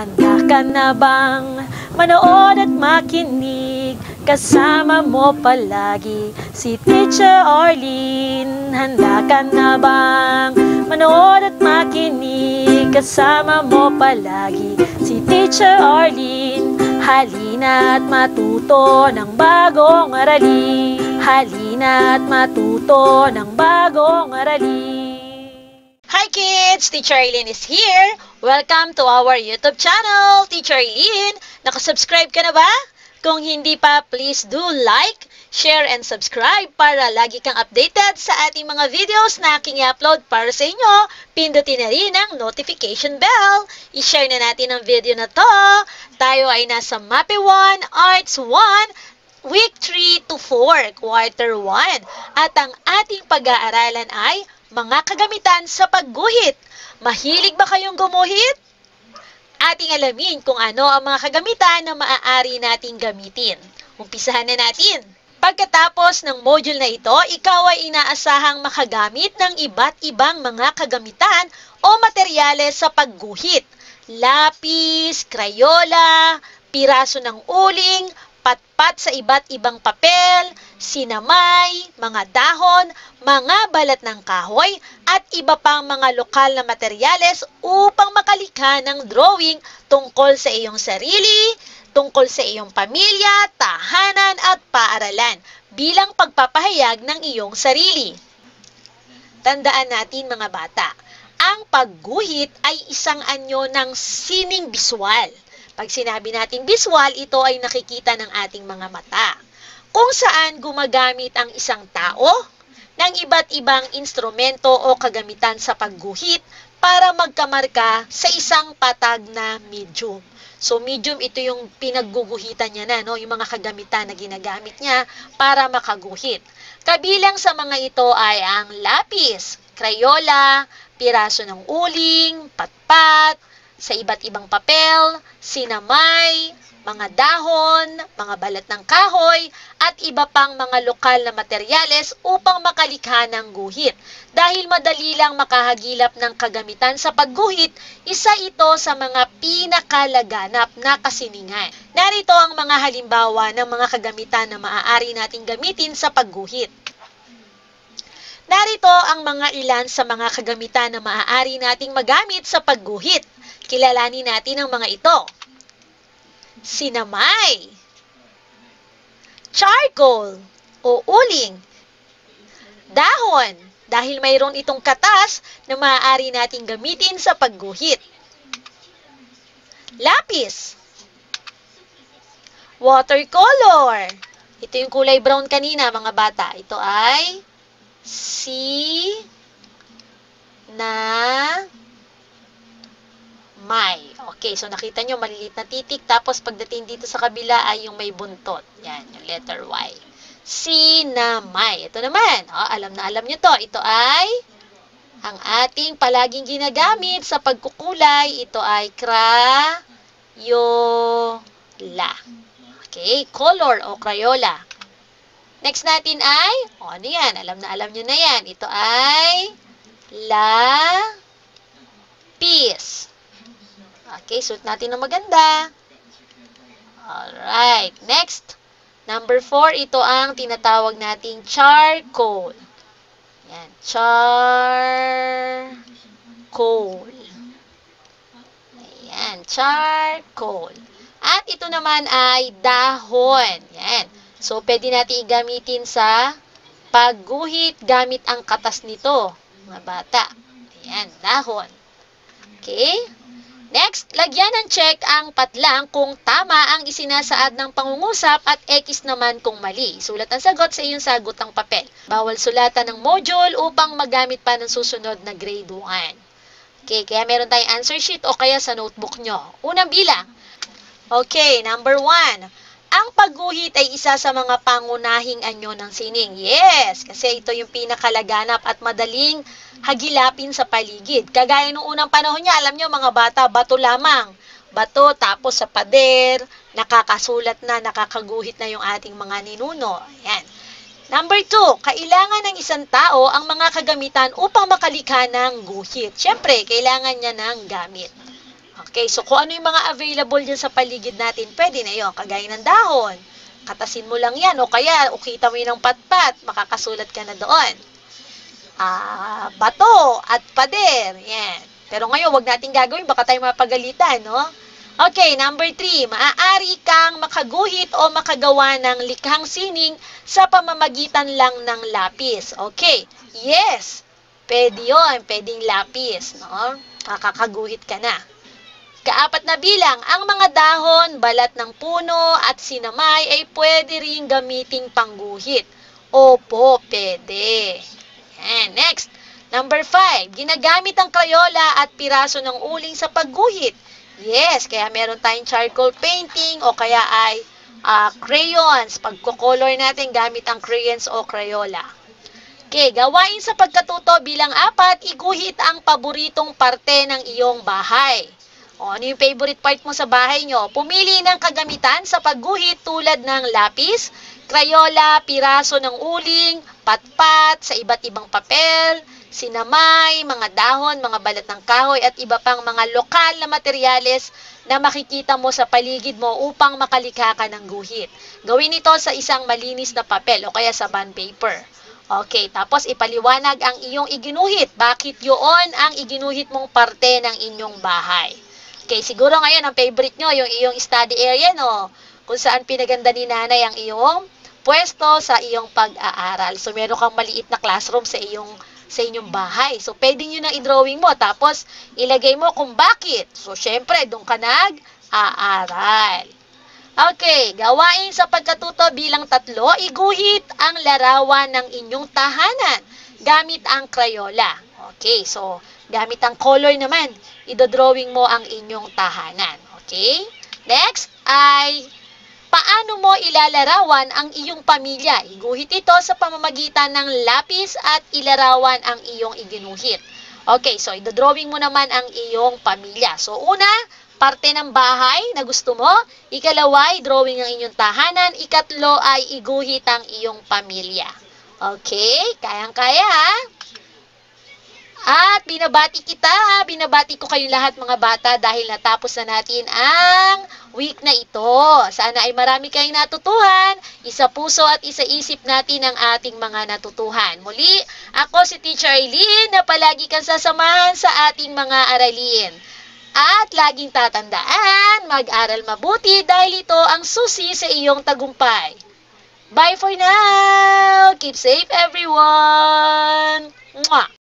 Handa ka na bang manood at makinig? Kasama mo palagi si Teacher Arlene. Handa ka na bang manood at makinig? Kasama mo palagi si Teacher Arlene. Halina at matuto ng bagong aralin. Halina at matuto ng bagong aralin. Hi kids! Teacher Arlene is here. Welcome to our YouTube channel, Teacher Arlene. Nakasubscribe ka na ba? Kung hindi pa, please do like, share, and subscribe para lagi kang updated sa ating mga videos na aking i-upload para sa inyo. Pindutin na rin ang notification bell. I-share na natin ang video na to. Tayo ay nasa MAPE 1, Arts 1, Week 3 to 4, Quarter 1. At ang ating pag-aaralan ay mga kagamitan sa pagguhit. Mahilig ba kayong gumuhit? Ating alamin kung ano ang mga kagamitan na maaari nating gamitin. Umpisahan na natin. Pagkatapos ng module na ito, ikaw ay inaasahang makagamit ng iba't ibang mga kagamitan o materyales sa pagguhit. Lapis, krayola, piraso ng uling, patpat sa iba't ibang papel, sinamay, mga dahon, mga balat ng kahoy, at iba pang mga lokal na materyales upang makalikha ng drawing tungkol sa iyong sarili, tungkol sa iyong pamilya, tahanan at paaralan bilang pagpapahayag ng iyong sarili. Tandaan natin mga bata, ang pagguhit ay isang anyo ng sining biswal. Pag sinabi nating biswal, ito ay nakikita ng ating mga mata, kung saan gumagamit ang isang tao ng iba't ibang instrumento o kagamitan sa pagguhit para magkamarka sa isang patag na medium. So, medium, ito yung pinagguguhitan niya na, no? Yung mga kagamitan na ginagamit niya para makaguhit. Kabilang sa mga ito ay ang lapis, krayola, piraso ng uling, patpat, sa iba't ibang papel, sinamay, mga dahon, mga balat ng kahoy, at iba pang mga lokal na materyales upang makalikha ng guhit. Dahil madali lang makahagilap ng kagamitan sa pagguhit, isa ito sa mga pinakalaganap na kasiningan. Narito ang mga halimbawa ng mga kagamitan na maaari nating gamitin sa pagguhit. Narito ang mga ilan sa mga kagamitan na maaari nating magamit sa pagguhit. Kilalanin natin ang mga ito. Sinamay, charcoal o uling, dahon, dahil mayroon itong katas na maaari nating gamitin sa pagguhit. Lapis, watercolor, ito yung kulay brown kanina mga bata, ito ay may. Okay, so nakita nyo, maliliit na titik. Tapos, pagdating dito sa kabila ay yung may buntot. Yan, yung letter Y. Sinamay. Ito naman, alam na alam nyo to. Ito ay ang ating palaging ginagamit sa pagkukulay. Ito ay crayola. Okay, color o crayola. Next natin ay, ano yan? Alam na alam nyo na yan. Ito ay lapis. Okay, suot natin ng maganda. Alright, next. Number 4, ito ang tinatawag nating charcoal. Yan, charcoal. Ayan, charcoal. At ito naman ay dahon. Yan. So, pwede natin igamitin sa pagguhit gamit ang katas nito, mga bata. Ayan, dahon. Okay? Next, lagyan ng check ang patlang kung tama ang isinasaad ng pangungusap at X naman kung mali. Sulat ang sagot sa iyong sagot ang papel. Bawal sulatan ng module upang magamit pa ng susunod na grade 1. Okay, kaya meron tayong answer sheet o kaya sa notebook nyo. Unang bilang. Okay, number 1. Ang pagguhit ay isa sa mga pangunahing anyo ng sining. Yes, kasi ito yung pinakalaganap at madaling hagilapin sa paligid. Kagaya nung unang panahon niya, alam nyo mga bata, bato lamang. Bato, tapos sa pader, nakakasulat na, nakakaguhit na yung ating mga ninuno. Ayan. Number 2, kailangan ng isang tao ang mga kagamitan upang makalikha ng guhit. Siyempre, kailangan niya ng gamit. Okay, so kung ano yung mga available dyan sa paligid natin, pwede na yun. Kagaya ng dahon. Katasin mo lang yan. O kaya, ukita mo yun ng patpat. Makakasulat ka na doon. Bato at pader. Yan. Pero ngayon, wag natin gagawin. Baka tayo mapagalitan, no? Okay, number 3. Maaari kang makaguhit o makagawa ng likhang sining sa pamamagitan lang ng lapis. Okay. Yes. Pwede yun. Pwedeng lapis, no? Makakaguhit ka na. Kaapat na bilang, ang mga dahon, balat ng puno at sinamay ay pwede ring gamiting pangguhit. Opo, pwede. Yan. Next, number 5. Ginagamit ang Crayola at piraso ng uling sa pagguhit. Yes, kaya meron tayong charcoal painting o kaya ay crayons. Pagko-color natin gamit ang crayons o Crayola. Okay, gawain sa pagkatuto bilang 4, iguhit ang paboritong parte ng iyong bahay. O, ano yung favorite part mo sa bahay nyo? Pumili ng kagamitan sa pagguhit tulad ng lapis, Crayola, piraso ng uling, patpat sa iba't ibang papel, sinamay, mga dahon, mga balat ng kahoy at iba pang mga lokal na materyales na makikita mo sa paligid mo upang makalikha ka ng guhit. Gawin ito sa isang malinis na papel o kaya sa bond paper. Okay, tapos ipaliwanag ang iyong iginuhit. Bakit yun ang iginuhit mong parte ng inyong bahay? Okay, siguro ngayon ang favorite nyo, yung iyong study area, no? Kung saan pinaganda ni nanay ang iyong pwesto sa iyong pag-aaral. So, meron kang maliit na classroom sa inyong bahay. So, pwedeng yun ang i-drawing mo. Tapos, ilagay mo kung bakit. So, syempre, doon ka nag-aaral. Okay, gawain sa pagkatuto bilang 3, iguhit ang larawan ng inyong tahanan gamit ang Crayola. Okay, so, gamit ang color naman, idodrawing mo ang inyong tahanan. Okay? Next ay, paano mo ilalarawan ang iyong pamilya? Iguhit ito sa pamamagitan ng lapis at ilarawan ang iyong iginuhit. Okay, so idodrawing mo naman ang iyong pamilya. So, una, parte ng bahay na gusto mo. Ikalawa, drawing ang inyong tahanan. Ikatlo ay iguhit ang iyong pamilya. Okay? Kayang-kaya, ha? At binabati ko kayong lahat mga bata dahil natapos na natin ang week na ito. Sana ay marami kayong natutuhan, isa puso at isa isip natin ang ating mga natutuhan. Muli, ako si Teacher Aileen na palagi kang sasamahan sa ating mga aralin. At laging tatandaan, mag-aral mabuti dahil ito ang susi sa iyong tagumpay. Bye for now! Keep safe everyone! Mwah!